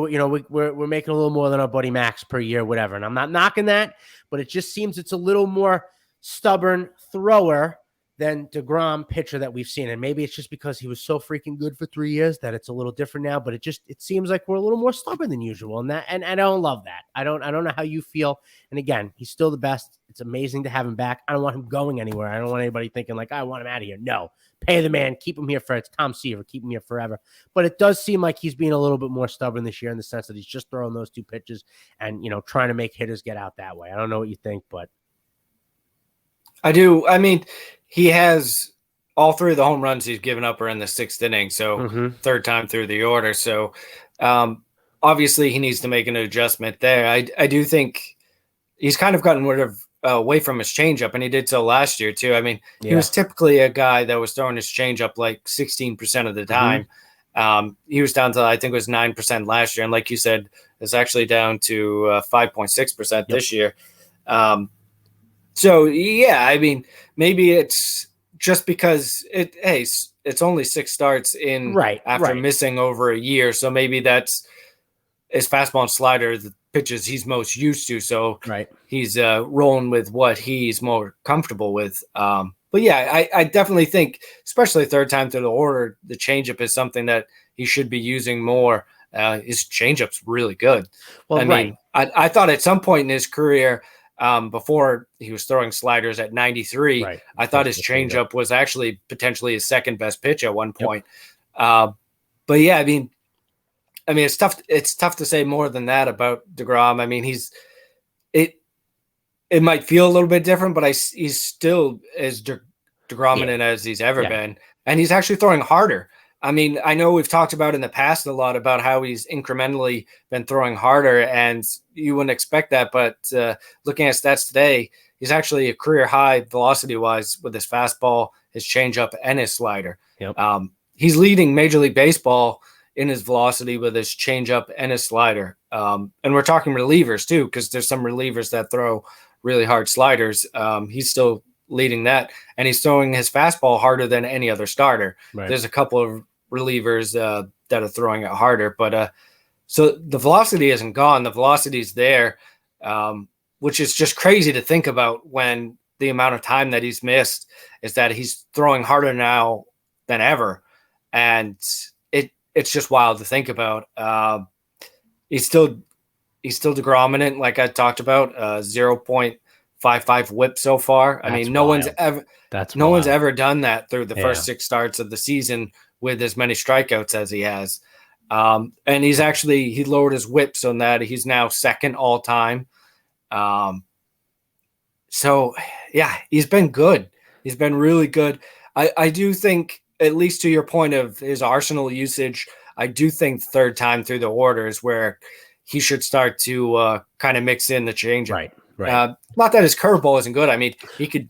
we're making a little more than our buddy Max per year, whatever. And I'm not knocking that, but it just seems it's a little more stubborn thrower than Degrom pitcher that we've seen. And maybe it's just because he was so freaking good for 3 years that it's a little different now, but it seems like we're a little more stubborn than usual. And I don't love that. I don't know how you feel. And again, he's still the best. It's amazing to have him back. I don't want him going anywhere. I don't want anybody thinking like, I want him out of here. No, pay the man, keep him here it's Tom Seaver, keep him here forever. But it does seem like he's being a little bit more stubborn this year in the sense that he's just throwing those 2 pitches and, trying to make hitters get out that way. I don't know what you think, but I do. I mean, he has all 3 of the home runs he's given up are in the 6th inning. So third time through the order. So obviously he needs to make an adjustment there. I do think he's kind of gotten rid of away from his changeup, and he did so last year too. I mean, he was typically a guy that was throwing his changeup like 16% of the time. He was down to, I think it was 9% last year. And like you said, it's actually down to 5.6% this year. So yeah, I mean, maybe it's just because it's only 6 starts in after missing over a year. So maybe that's his fastball and slider, the pitches he's most used to. So he's rolling with what he's more comfortable with. But yeah, I definitely think, especially third time through the order, the changeup is something that he should be using more. His changeup's really good. Well, I mean, I thought at some point in his career, before he was throwing sliders at 93, I thought his changeup was actually potentially his second best pitch at one point. But yeah, I mean, it's tough. It's tough to say more than that about Degrom. I mean, it might feel a little bit different, but he's still as Degrominant as he's ever been, and he's actually throwing harder. I mean, I know we've talked about in the past a lot about how he's incrementally been throwing harder, and you wouldn't expect that. But looking at stats today, he's actually a career high velocity-wise with his fastball, his changeup, and his slider. He's leading Major League Baseball in his velocity with his changeup and his slider. And we're talking relievers too, because there's some relievers that throw really hard sliders. He's still leading that, and he's throwing his fastball harder than any other starter. There's a couple of relievers that are throwing it harder, but so the velocity isn't gone. The velocity is there, which is just crazy to think about when the amount of time that he's missed is that he's throwing harder now than ever. And it's just wild to think about. He's still Degrominant, like I talked about, 0.55 whip so far. I mean, no one's ever done that through the first 6 starts of the season with as many strikeouts as he has. And he lowered his whip so that he's now second all time. So yeah, he's been good. He's been really good. I do think, at least to your point of his arsenal usage, I do think third time through the order is where he should start to kind of mix in the changeup. Not that his curveball isn't good. I mean, he could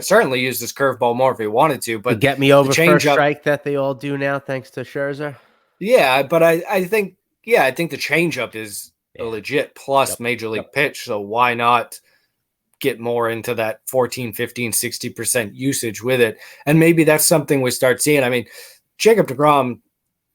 certainly use this curveball more if he wanted to. But get me over first strike that they all do now, thanks to Scherzer. Yeah, but I think the changeup is a legit plus major league pitch. So why not get more into that 14, 15, 60% usage with it? And maybe that's something we start seeing. I mean, Jacob Degrom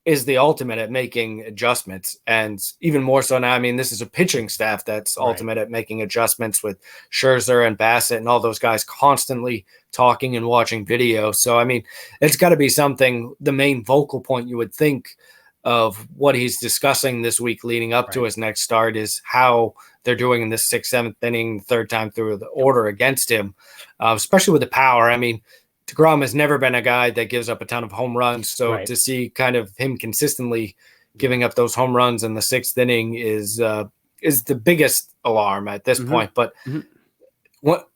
is the ultimate at making adjustments, and even more so now. I mean, this is a pitching staff that's ultimate at making adjustments, with Scherzer and Bassett and all those guys constantly talking and watching video. So, I mean, it's got to be something, the main vocal point you would think of what he's discussing this week leading up to his next start is how they're doing in this 6th, 7th inning, third time through the order against him, especially with the power. I mean, Degrom has never been a guy that gives up a ton of home runs. So to see kind of him consistently giving up those home runs in the 6th inning is the biggest alarm at this point. But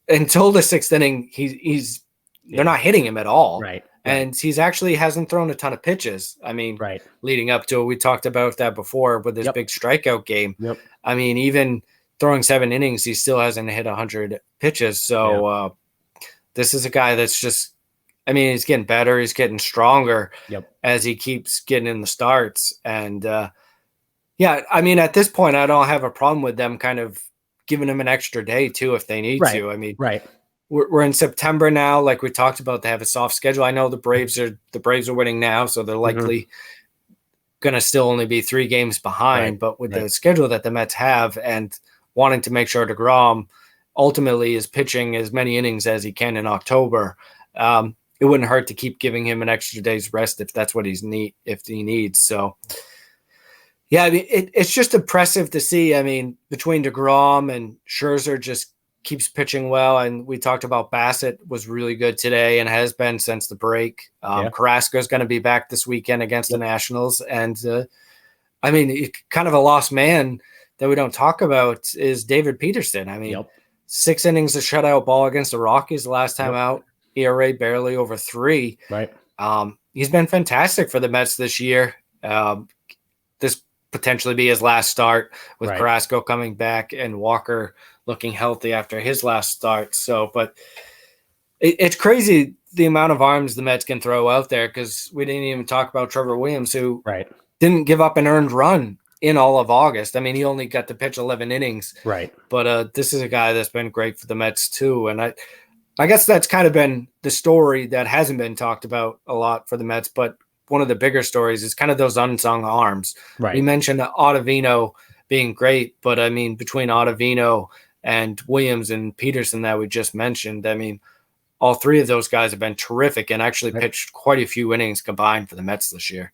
until the 6th inning, they're not hitting him at all. And he's actually hasn't thrown a ton of pitches. I mean, leading up to it, we talked about that before with his big strikeout game. I mean, even throwing 7 innings, he still hasn't hit 100 pitches. So this is a guy that's just, I mean, he's getting better. He's getting stronger as he keeps getting in the starts. And I mean, at this point, I don't have a problem with them kind of giving him an extra day too, if they need to. I mean, we're in September now. Like we talked about, they have a soft schedule. I know the Braves are winning now, so they're likely going to still only be 3 games behind. Right. But with the schedule that the Mets have and wanting to make sure Degrom ultimately is pitching as many innings as he can in October, it wouldn't hurt to keep giving him an extra day's rest if that's what if he needs. So, yeah, I mean, it's just impressive to see. I mean, between Degrom and Scherzer just keeps pitching well. And we talked about Bassett was really good today and has been since the break. Carrasco is going to be back this weekend against the Nationals. And, I mean, kind of a lost man that we don't talk about is David Peterson. I mean, 6 innings of shutout ball against the Rockies the last time out. ERA barely over 3. Right. He's been fantastic for the Mets this year. This potentially be his last start with Carrasco coming back and Walker looking healthy after his last start. So, but it's crazy the amount of arms the Mets can throw out there, because we didn't even talk about Trevor Williams, who didn't give up an earned run in all of August. I mean, he only got to pitch 11 innings. Right. But this is a guy that's been great for the Mets too. And I guess that's kind of been the story that hasn't been talked about a lot for the Mets, but one of the bigger stories is kind of those unsung arms. Right. We mentioned Ottavino being great, but I mean, between Ottavino and Williams and Peterson that we just mentioned, I mean, all 3 of those guys have been terrific and actually pitched quite a few innings combined for the Mets this year.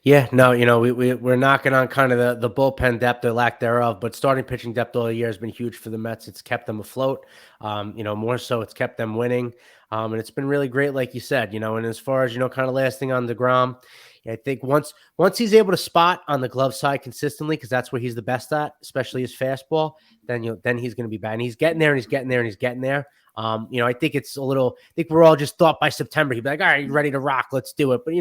Yeah, no, we're knocking on kind of the bullpen depth or lack thereof, but starting pitching depth all year has been huge for the Mets. It's kept them afloat. More so it's kept them winning. And it's been really great, like you said, and as far as, kind of lasting on Degrom, I think once he's able to spot on the glove side consistently, because that's what he's the best at, especially his fastball, then he's going to be bad. And he's getting there and he's getting there and he's getting there. I think I think we're all just thought by September, he'd be like, all right, you ready to rock? Let's do it. But,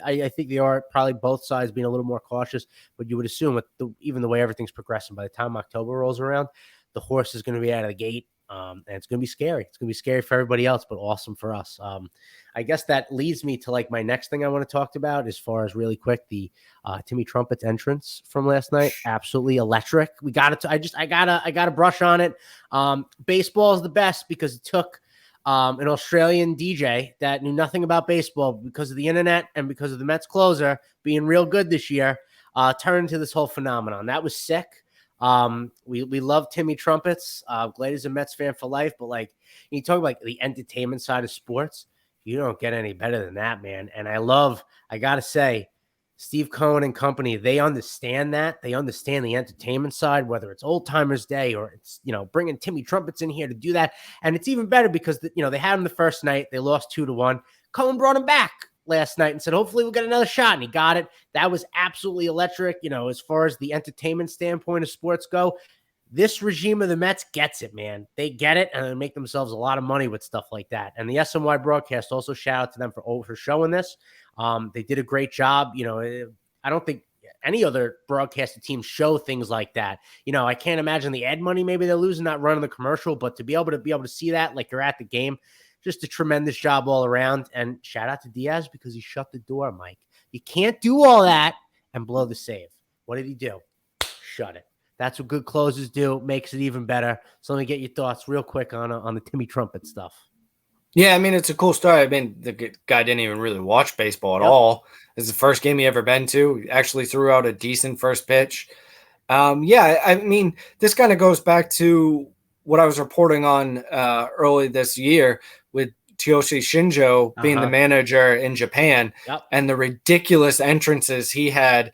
I think they are probably both sides being a little more cautious, but you would assume with even the way everything's progressing, by the time October rolls around, the horse is going to be out of the gate. And it's going to be scary. It's going to be scary for everybody else, but awesome for us. I guess that leads me to like my next thing I want to talk about as far as really quick, the Timmy Trumpet's entrance from last night. Absolutely electric. We got it. I gotta brush on it. Baseball is the best because it took an Australian DJ that knew nothing about baseball because of the internet and because of the Mets closer being real good this year, turned into this whole phenomenon. That was sick. We love Timmy Trumpets. Glad he's a Mets fan for life, but like you talk about the entertainment side of sports, you don't get any better than that, man. And I gotta say, Steve Cohen and company, they understand that. They understand the entertainment side, whether it's Old Timers Day or it's, bringing Timmy Trumpets in here to do that. And it's even better because, they had him the first night. They lost 2-1. Cohen brought him back last night and said, hopefully we'll get another shot. And he got it. That was absolutely electric. As far as the entertainment standpoint of sports go, this regime of the Mets gets it, man. They get it, and they make themselves a lot of money with stuff like that. And the SNY broadcast, also shout out to them for showing this. They did a great job. I don't think any other broadcasting team show things like that. I can't imagine the ad money maybe they're losing not running the commercial, but to be able to see that like you're at the game, just a tremendous job all around. And shout out to Diaz because he shut the door, Mike. You can't do all that and blow the save. What did he do? Shut it. That's what good closers do. Makes it even better. So let me get your thoughts real quick on the Timmy Trumpet stuff. Yeah, I mean, it's a cool story. I mean, the guy didn't even really watch baseball at all. It's the first game he ever been to. He actually threw out a decent first pitch. Yeah, I mean, this kind of goes back to what I was reporting on early this year with Tyoshi Shinjo being the manager in Japan and the ridiculous entrances he had.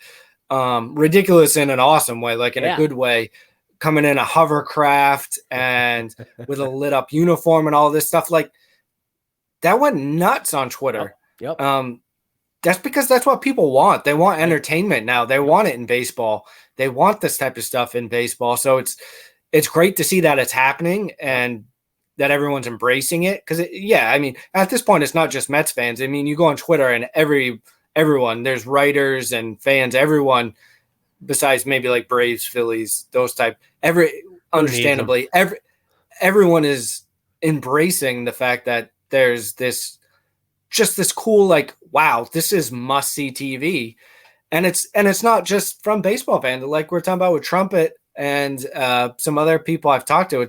Ridiculous in an awesome way, like in a good way, coming in a hovercraft and with a lit up uniform and all this stuff. Like that went nuts on Twitter. That's because that's what people want. They want entertainment now. They want it in baseball. They want this type of stuff in baseball. So it's great to see that it's happening and that everyone's embracing it. Because I mean, at this point, it's not just Mets fans. I mean, you go on Twitter and everyone, there's writers and fans, everyone besides maybe like Braves, Phillies, those type, understandably, everyone is embracing the fact that there's this cool, like, wow, this is must see TV. And it's not just from baseball fans, like we're talking about with Trumpet and some other people I've talked to.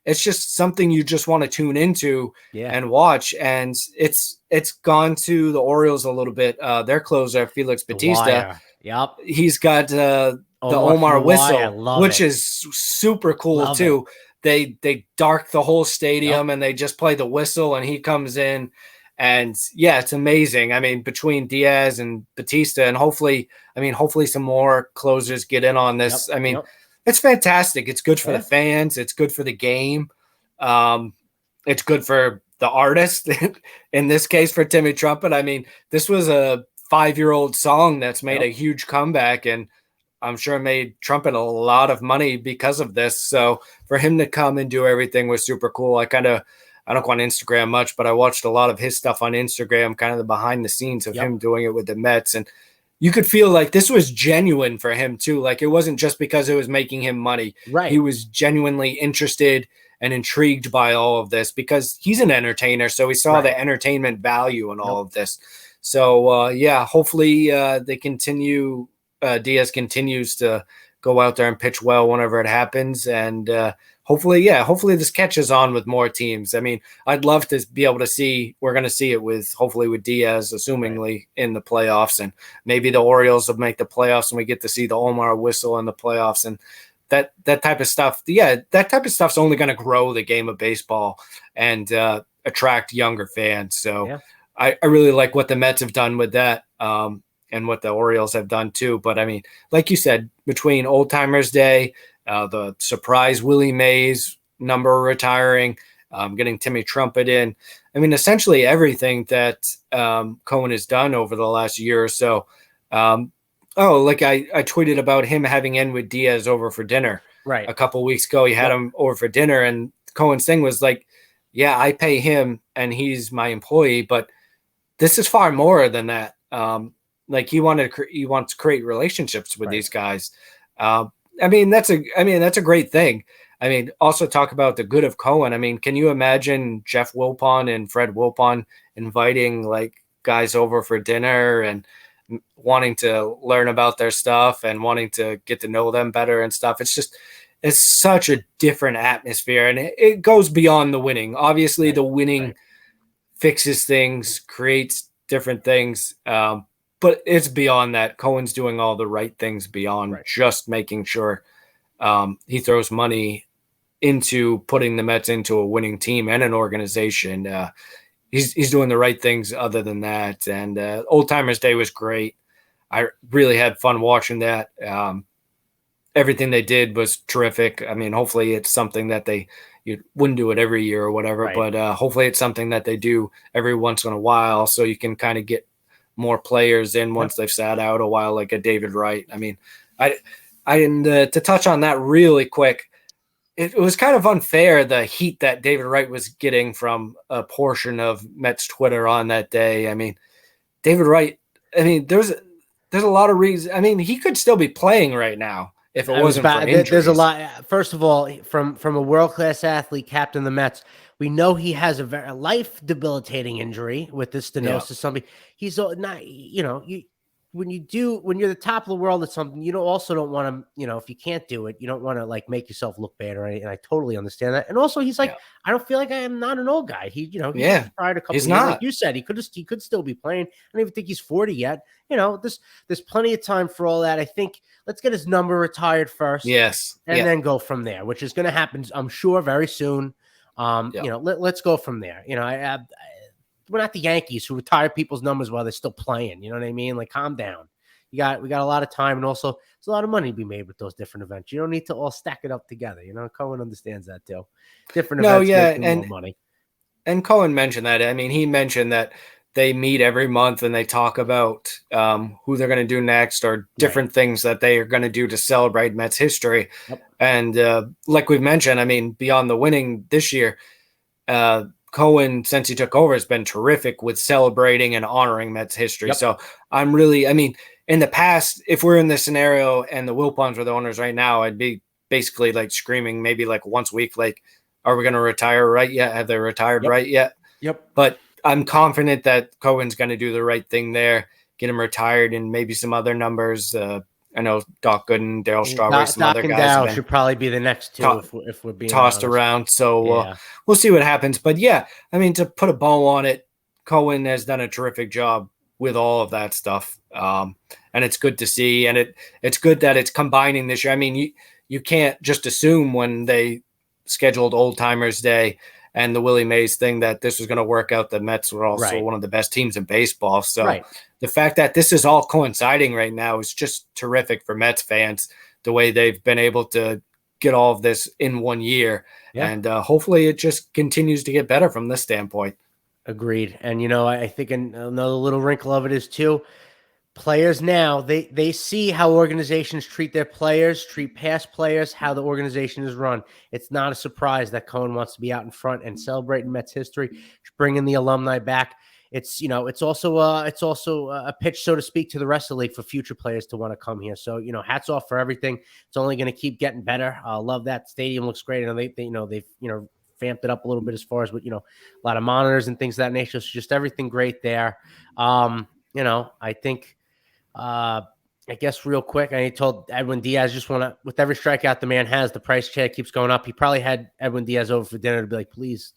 It's just something you just want to tune into and watch. And it's gone to the Orioles a little bit. Their closer, Felix Bautista, Yep. He's got the Omar from Omar the Y, I whistle, love which it. is super cool Love too. They dark the whole stadium Yep. and they just play the whistle and he comes in, and yeah, it's amazing. I mean, between Diaz and Batista, and hopefully some more closers get in on this. Yep. I mean, Yep. it's fantastic. It's good for the Yeah. fans. It's good for the game. It's good for the artist. In this case, for Timmy Trumpet. I mean, this was a 5-year-old song that's made Yep. a huge comeback, and I'm sure it made Trumpet a lot of money because of this. So for him to come and do everything was super cool. I don't go on Instagram much, but I watched a lot of his stuff on Instagram, kind of the behind the scenes of him doing it with the Mets. And you could feel like this was genuine for him too. Like it wasn't just because it was making him money. Right. He was genuinely interested and intrigued by all of this because he's an entertainer. So he saw the entertainment value in all of this. So yeah, hopefully they continue. Diaz continues to go out there and pitch well whenever it happens. And hopefully this catches on with more teams. I mean, I'd love to be able to see, we're going to see it hopefully with Diaz, assumingly in the playoffs, and maybe the Orioles will make the playoffs and we get to see the Omar whistle in the playoffs and that type of stuff. Yeah, that type of stuff's only going to grow the game of baseball and attract younger fans. So I really like what the Mets have done with that. And what the Orioles have done too. But I mean, like you said, between Old Timers Day, the surprise Willie Mays number retiring, getting Timmy Trumpet in, I mean, essentially everything that Cohen has done over the last year or so. Like I tweeted about him having in with Diaz over for dinner a couple weeks ago. He had him over for dinner, and Cohen's thing was like, yeah, I pay him and he's my employee, but this is far more than that. Like he wants to create relationships with these guys. I mean, that's a great thing. I mean, also talk about the good of Cohen. I mean, can you imagine Jeff Wilpon and Fred Wilpon inviting like guys over for dinner and wanting to learn about their stuff and wanting to get to know them better and stuff? It's such a different atmosphere, and it goes beyond the winning. Obviously, the winning fixes things, creates different things. But it's beyond that. Cohen's doing all the right things beyond just making sure he throws money into putting the Mets into a winning team and an organization. He's doing the right things other than that. And Old Timers Day was great. I really had fun watching that. Everything they did was terrific. I mean, hopefully it's something that you wouldn't do it every year or whatever, but hopefully it's something that they do every once in a while so you can kind of get more players in once they've sat out a while, like a David Wright. I mean, to touch on that really quick, it was kind of unfair, the heat that David Wright was getting from a portion of Mets Twitter on that day. I mean, David Wright, I mean, there's a lot of reasons. I mean, he could still be playing right now if it wasn't for injuries. There's a lot. First of all, from a world-class athlete, captain of the Mets, we know he has a very life-debilitating injury with this stenosis. Something he's not, when you're the top of the world at something, you don't want to, if you can't do it, you don't want to like make yourself look bad or anything. And I totally understand that. And also, he's like, I don't feel like I am not an old guy. He tried a couple of years, like you said, he could still be playing. I don't even think he's 40 yet. There's plenty of time for all that. I think let's get his number retired first. Yes. And then go from there, which is going to happen, I'm sure, very soon. Let's go from there. We're not the Yankees who retire people's numbers while they're still playing. You know what I mean? Like, calm down. We got a lot of time, and also there's a lot of money to be made with those different events. You don't need to all stack it up together. Cohen understands that too. Different events make more money. And Cohen mentioned that. I mean, he mentioned that they meet every month and they talk about who they're going to do next or different things that they are going to do to celebrate Mets history. And like we've mentioned, I mean, beyond the winning this year, Cohen, since he took over, has been terrific with celebrating and honoring Mets history. So I'm really, I mean, in the past, if we're in this scenario and the Wilpons were the owners right now, I'd be basically like screaming maybe like once a week, like, are we going to retire right yet? Have they retired right yet? But I'm confident that Cohen's going to do the right thing there, get him retired, and maybe some other numbers. I know Doc Gooden, Darryl Strawberry, some other guys Dow should probably be the next two if we're being tossed honest. around. So we'll see what happens. But yeah, I mean, to put a bow on it, Cohen has done a terrific job with all of that stuff. and it's good to see. And it's good that it's combining this year. I mean, you can't just assume when they scheduled Old Timers Day and the Willie Mays thing that this was going to work out. The Mets were also one of the best teams in baseball. So the fact that this is all coinciding right now is just terrific for Mets fans, the way they've been able to get all of this in 1 year. And hopefully it just continues to get better from this standpoint. Agreed. And, I think another little wrinkle of it is too, players now, they see how organizations treat their players, treat past players, how the organization is run. It's not a surprise that Cohen wants to be out in front and celebrating Mets history, bringing the alumni back. It's also a pitch, so to speak, to the rest of the league for future players to want to come here. So, hats off for everything. It's only going to keep getting better. Love that stadium, looks great. And they've vamped it up a little bit as far as a lot of monitors and things of that nature. So just everything great there. I think, I guess real quick, I told Edwin Diaz, just want to, with every strikeout the man has, the price tag keeps going up. He probably had Edwin Diaz over for dinner to be like, please,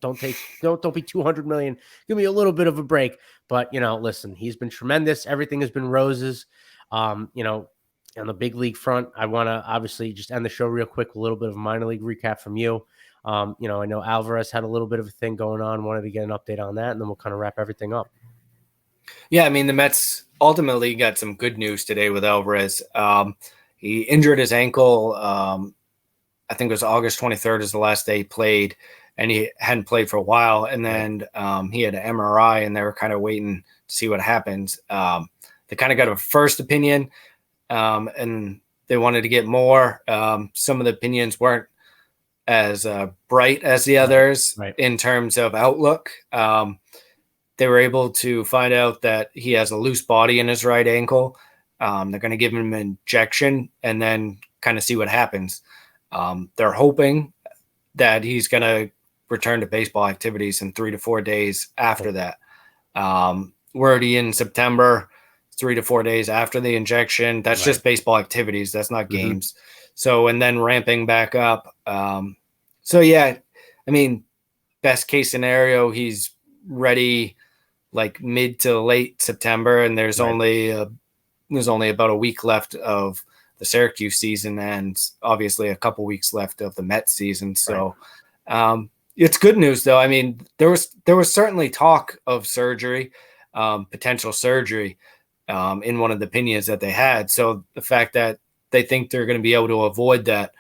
don't be 200 million. Give me a little bit of a break. But, listen, he's been tremendous. Everything has been roses. On the big league front, I want to obviously just end the show real quick with a little bit of a minor league recap from you. I know Alvarez had a little bit of a thing going on. Wanted to get an update on that, and then we'll kind of wrap everything up. Yeah, I mean, the Mets ultimately got some good news today with Alvarez. He injured his ankle. I think it was August 23rd is the last day he played, and he hadn't played for a while. And then he had an MRI, and they were kind of waiting to see what happens. They kind of got a first opinion, and they wanted to get more. Some of the opinions weren't as bright as the others in terms of outlook. They were able to find out that he has a loose body in his right ankle. They're going to give him an injection and then kind of see what happens. They're hoping that he's going to return to baseball activities in 3 to 4 days after that. We're already in September, 3 to 4 days after the injection. That's just baseball activities. That's not games. So, and then ramping back up. Yeah, I mean, best case scenario, he's ready like mid to late September, and there's only about a week left of the Syracuse season, and obviously a couple weeks left of the Mets season. So it's good news, though. I mean, there was certainly talk of surgery, potential surgery, in one of the opinions that they had. So the fact that they think they're going to be able to avoid that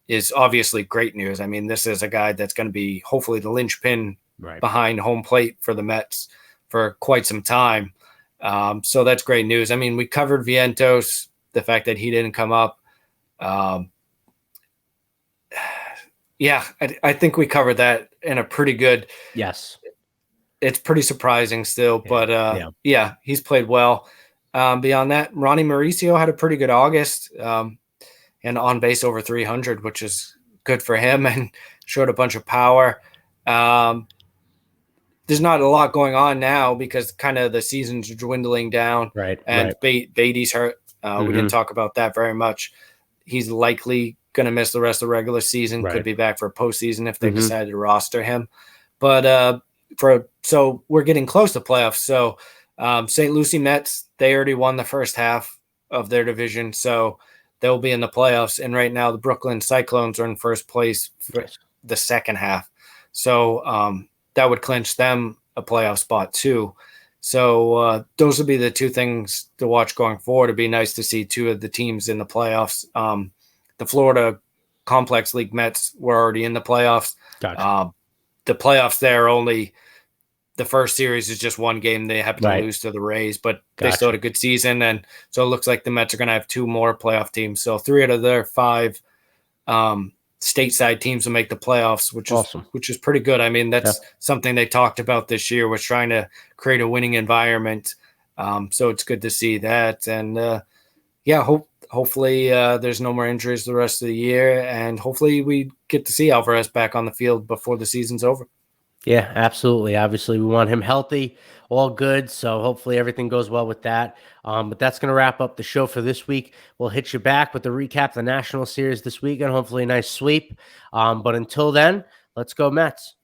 is obviously great news. I mean, this is a guy that's going to be hopefully the linchpin behind home plate for the Mets for quite some time. So that's great news. I mean, we covered Vientos, the fact that he didn't come up. I think we covered that in a pretty good. Yes. It's pretty surprising still, but he's played well. Beyond that, Ronnie Mauricio had a pretty good August and on base over 300, which is good for him, and showed a bunch of power. There's not a lot going on now because kind of the season's dwindling down. Beatty's hurt. We didn't talk about that very much. He's likely going to miss the rest of the regular season. Could be back for postseason if they decide to roster him. But so we're getting close to playoffs. So St. Lucie Mets, they already won the first half of their division, so they'll be in the playoffs. And right now the Brooklyn Cyclones are in first place for the second half. So that would clinch them a playoff spot too. So those would be the two things to watch going forward. It'd be nice to see two of the teams in the playoffs. The Florida Complex League Mets were already in the playoffs. Gotcha. The playoffs there, only the first series is just one game. They happen to lose to the Rays, but they still had a good season. And so it looks like the Mets are going to have two more playoff teams. So 3 out of their 5 stateside teams will make the playoffs, which is pretty good. I mean, that's something they talked about this year, was trying to create a winning environment. So it's good to see that. And hopefully there's no more injuries the rest of the year, and hopefully we get to see Alvarez back on the field before the season's over. Yeah, absolutely. Obviously, we want him healthy, all good. So hopefully everything goes well with that. But that's going to wrap up the show for this week. We'll hit you back with the recap of the National Series this weekend. Hopefully a nice sweep. But until then, let's go Mets.